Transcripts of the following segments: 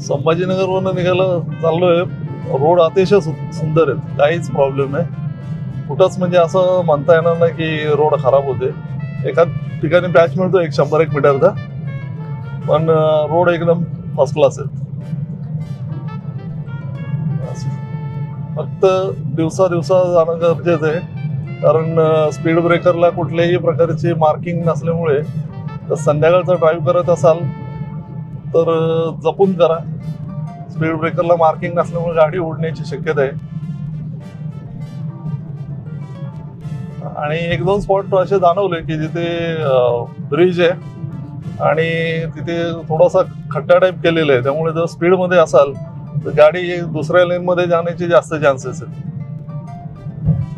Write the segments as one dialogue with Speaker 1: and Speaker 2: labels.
Speaker 1: संभाजीनगरवरून निघायला चाललोय. रोड अतिशय सुंदर आहेत, काहीच प्रॉब्लेम नाही कुठंच. म्हणजे असं म्हणता येणार नाही की रोड खराब होते. एका ठिकाणी पॅच मिळतो 100-1 मीटरचा, पण रोड एकदम फर्स्ट क्लास आहे. फक्त दिवसा जाणं गरजेचं आहे, कारण स्पीड ब्रेकरला कुठल्याही प्रकारची मार्किंग नसल्यामुळे संध्याकाळचा ड्राईव्ह करत असाल तर जपून करा. स्पीड ब्रेकरला मार्किंग नसल्यामुळे गाडी उडण्याची शक्यता आहे. आणि 1-2 स्पॉट असे जाणवले की जिथे ब्रिज आहे आणि तिथे थोडासा खड्डा टाईप केलेला आहे, त्यामुळे जर स्पीडमध्ये असाल तर गाडी दुसऱ्या लेनमध्ये जाण्याचे जास्त चान्सेस आहेत.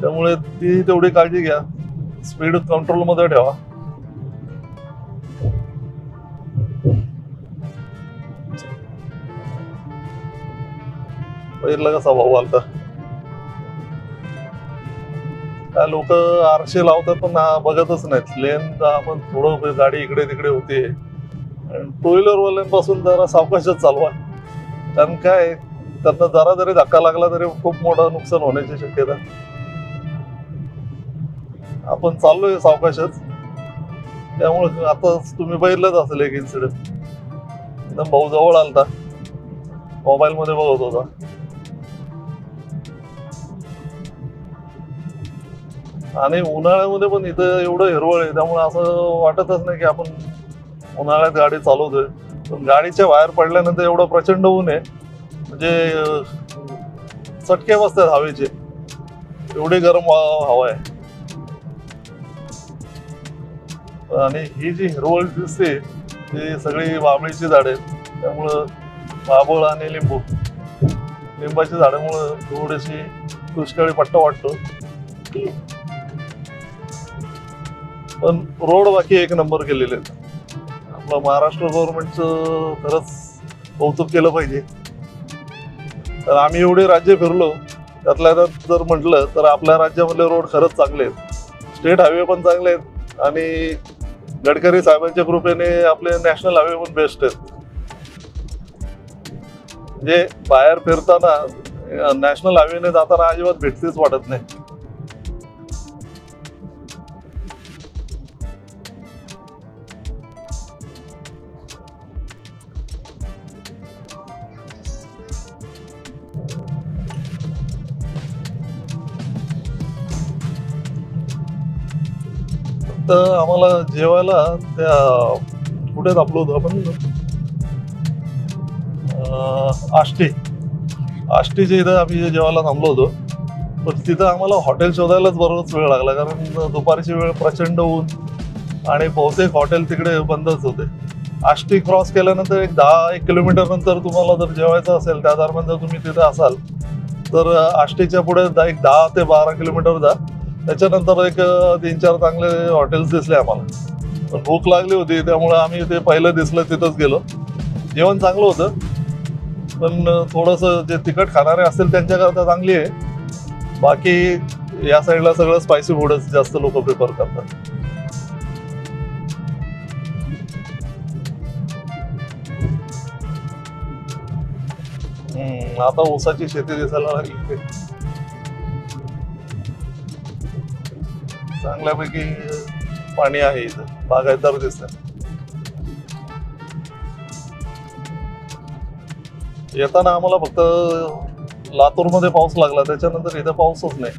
Speaker 1: त्यामुळे ती तेवढी काळजी घ्या, स्पीड कंट्रोलमध्ये ठेवा. पहिला कसा भाऊ आलता, काय लोक आरशे लावतात पण बघतच नाहीत लेन. आपण थोडं गाडी इकडे तिकडे होते. टू व्हीलर वाल्यांपासून जरा सावकाशच चालवा, कारण काय त्यांना जरा जरी धक्का लागला तरी खूप मोठं नुकसान होण्याची शक्यता. आपण चाललोय सावकाशच, त्यामुळे आता तुम्ही बघितलंच असेल एक इन्सिडेंट. एकदम भाऊ जवळ आलता, मोबाईल मध्ये बघत होता. आणि उन्हाळ्यामध्ये पण इथं एवढं हिरवळ आहे, त्यामुळे असं वाटतच नाही की आपण उन्हाळ्यात गाडी चालवतोय. पण गाडीच्या बाहेर पडल्यानंतर एवढं प्रचंड ऊन आहे, म्हणजे चटके बसतात हवेचे, एवढी गरम हवा आहे. आणि ही जी हिरवळ दिसते ती सगळी बाभळीची झाडे आहेत, त्यामुळं बाभळ आणि लिंबाची झाडामुळं थोडीशी दुष्काळी पट्टा वाटतो. पण रोड बाकी 1 नंबर केलेले आहेत. आपलं महाराष्ट्र गव्हर्नमेंटचं खरंच कौतुक केलं पाहिजे. तर आम्ही एवढे राज्य फिरलो, त्यातल्या त्यात जर म्हटलं तर आपल्या राज्यामधले रोड खरंच चांगले आहेत. स्टेट हायवे पण चांगले आहेत आणि गडकरी साहेबांच्या कृपेने आपले नॅशनल हायवे पण बेस्ट आहेत. म्हणजे बाहेर फिरताना नॅशनल हायवेने जाताना अजिबात भीतीच वाटत नाही. तर आम्हाला जेवायला त्या कुठे थांबलो होतो आपण, आष्टीच्या इथं आम्ही जेवायला थांबलो होतो. पण तिथं आम्हाला हॉटेल शोधायलाच बरोबरच वेळ लागला, कारण दुपारची वेळ, प्रचंड ऊन आणि बहुतेक हॉटेल तिकडे बंदच होते. आष्टी क्रॉस केल्यानंतर 10-1 किलोमीटर नंतर तुम्हाला जर जेवायचं असेल, त्या दरम्यान जर तुम्ही तिथे असाल तर आष्टीच्या पुढे 10 ते 12 किलोमीटर जा. त्याच्यानंतर 3-4 चांगले हॉटेल्स दिसले आम्हाला. पण भूक लागली होती, त्यामुळे आम्ही ते पहिलं दिसलं तिथंच गेलो. जेवण चांगलं होतं, पण थोडंसं जे तिखट खाणारे असतील त्यांच्याकरता चांगली आहे. बाकी या साईडला सगळं स्पायसी फूडच जास्त लोक प्रिफर करतात. आता ऊसाची शेती दिसायला लागली, चांगल्यापैकी पाणी आहे इथं, बागायतदार दिसतात. येताना आम्हाला फक्त लातूरमध्ये पाऊस लागला, त्याच्यानंतर इथं पाऊसच नाही.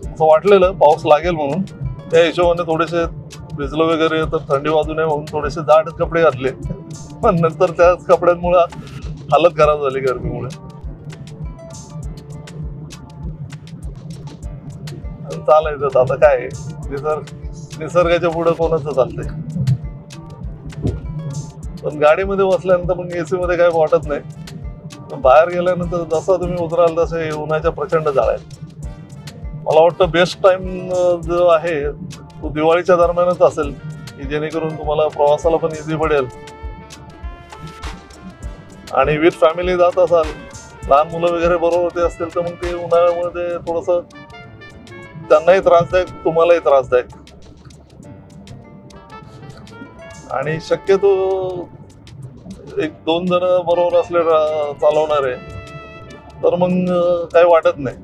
Speaker 1: असं वाटलेलं पाऊस लागेल म्हणून, त्या हिशोबाने थोडेसे भिजलो वगैरे, तर थंडी वाजू नये म्हणून थोडेसे जाड कपडे घातले. पण नंतर त्याच कपड्यांमुळे हालत खराब झाली गरमीमुळे. चालायचं आता काय, निसर्गाच्या पुढे कोणाचं चालतंय. पण गाडीमध्ये बसल्यानंतर मग एसी मध्ये काय वाटत नाही. बाहेर गेल्यानंतर जसं तुम्ही उतराल तसे उन्हाच्या प्रचंड झाड आहेत. मला वाटतं बेस्ट टाइम जो आहे तो दिवाळीच्या दरम्यानच असेल, की जेणेकरून तुम्हाला प्रवासाला पण इझी पडेल. आणि विथ फॅमिली जात असाल, लहान मुलं वगैरे बरोबर ते असतील, तर मग ते उन्हाळ्यामध्ये थोडंसं त्यांनाही त्रासदायक, तुम्हालाही त्रासदायक. आणि शक्यतो एक दोन जण बरोबर असले चालवणारे तर मग काही वाटत नाही.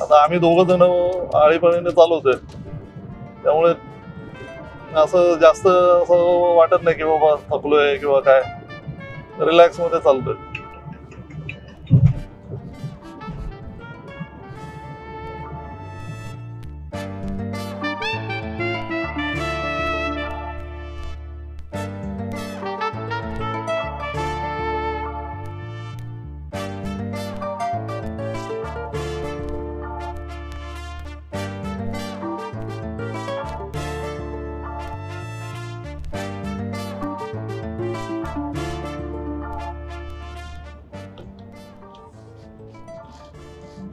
Speaker 1: आता आम्ही दोघं जण आळीपाळीने चालवतोय त्यामुळे असं जास्त असं वाटत नाही की बाबा थकलोय किंवा काय, रिलॅक्स मध्ये चालतोय.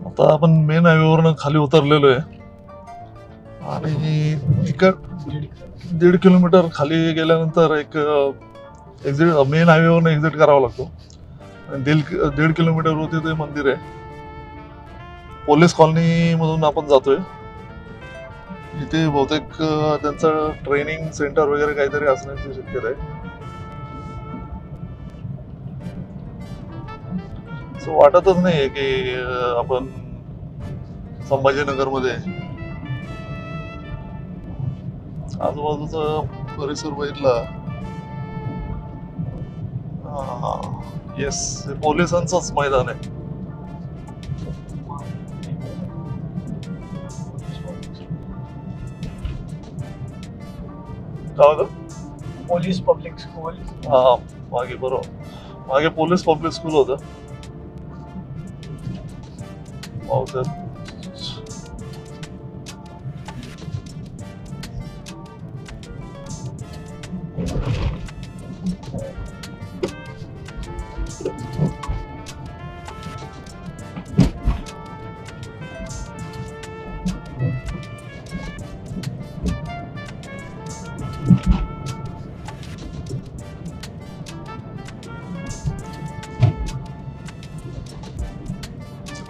Speaker 1: आता आपण मेन हायवेवरनं खाली उतरलेलो आहे आणि तिकड 1.5 किलोमीटर खाली गेल्यानंतर एक एक्झिट मेन हायवेवरनं एक्झिट करावा लागतो. 1.5 किलोमीटरवरती ते मंदिर आहे. पोलीस कॉलनी मधून आपण जातोय. इथे बहुतेक त्यांचं ट्रेनिंग सेंटर वगैरे काहीतरी असण्याची शक्यता आहे. सो वाटतच नाहीये की आपण संभाजीनगर मध्ये आजूबाजूचा परिसर बघितला. येस, पोलिसांचंच मैदान आहे. काय होतं?
Speaker 2: Police public school.
Speaker 1: हा, मागे बरोबर, मागे पोलीस पब्लिक स्कूल होतं. पावसात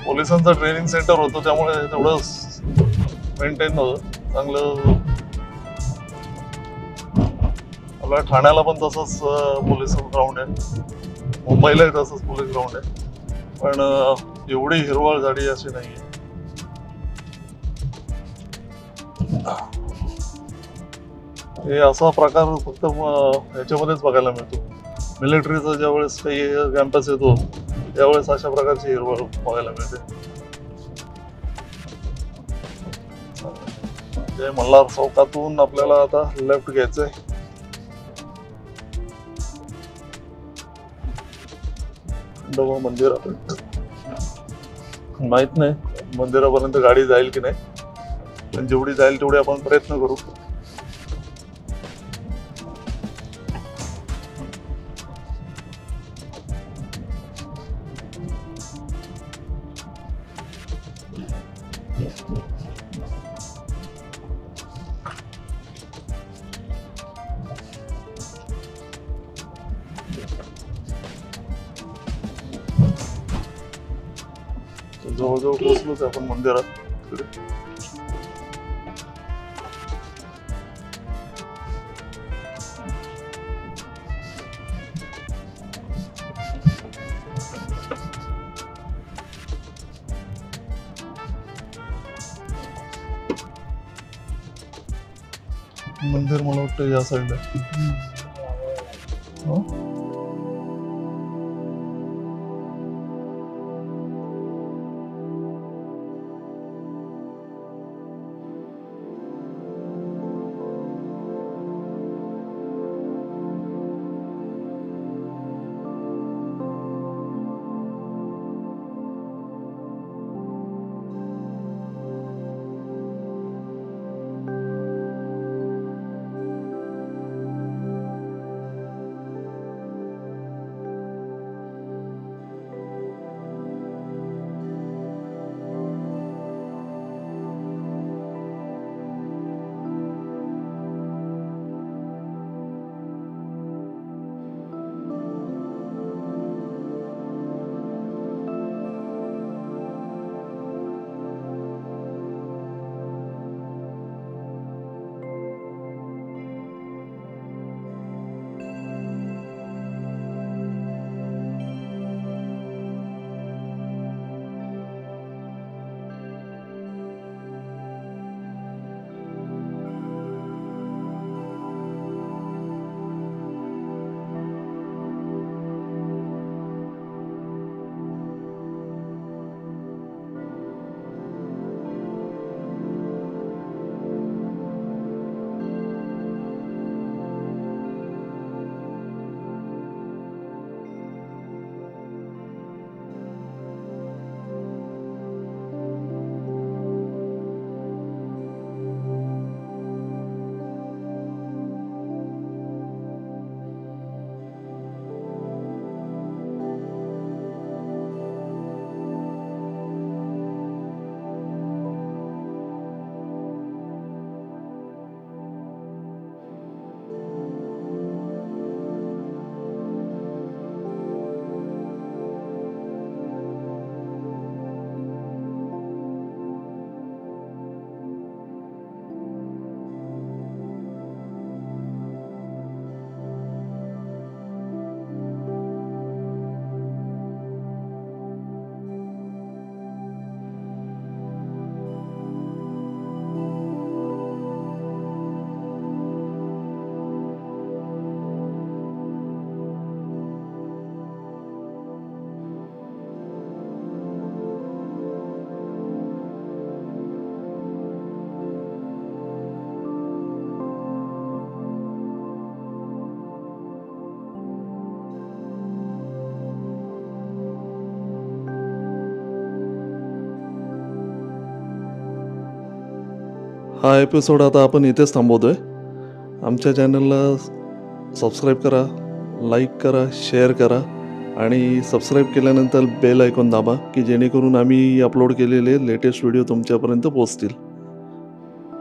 Speaker 1: पोलिसांचं ट्रेनिंग सेंटर होतं त्यामुळे तेवढं मेंटेन होतं चांगलं. आपल्या ठाण्याला पण तसंच पोलीस ग्राउंड आहे, मुंबईलाही तसंच पोलीस ग्राउंड आहे, पण एवढी हिरवळ झाडी अशी नाहीये. हे असा प्रकार फक्त ह्याच्यामध्येच बघायला मिळतो. मिलिटरीचा ज्यावेळेस काही कॅम्पस येतो त्यावेळेस अशा प्रकारची हिरवळ बघायला मिळते. जय मल्हार चौकातून आपल्याला आता लेफ्ट घ्यायचंय. खंडोबा मंदिर माहित नाही मंदिरापर्यंत गाडी जाईल की नाही, पण जेवढी जाईल तेवढे आपण प्रयत्न करू. जवळजवळ पोहोचलोच आपण मंदिरात. मंदिर मला वाटतं या साईडला. हा एपिसोड आता आपण इथेच थांबवतो आहे. आमच्या चॅनलला सबस्क्राईब करा, लाईक करा, शेअर करा आणि सबस्क्राईब केल्यानंतर बेल आयकॉन दाबा की जेणेकरून आम्ही अपलोड केलेले लेटेस्ट व्हिडिओ तुमच्यापर्यंत पोहोचतील.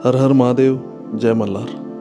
Speaker 1: हर हर महादेव, जय मल्हार.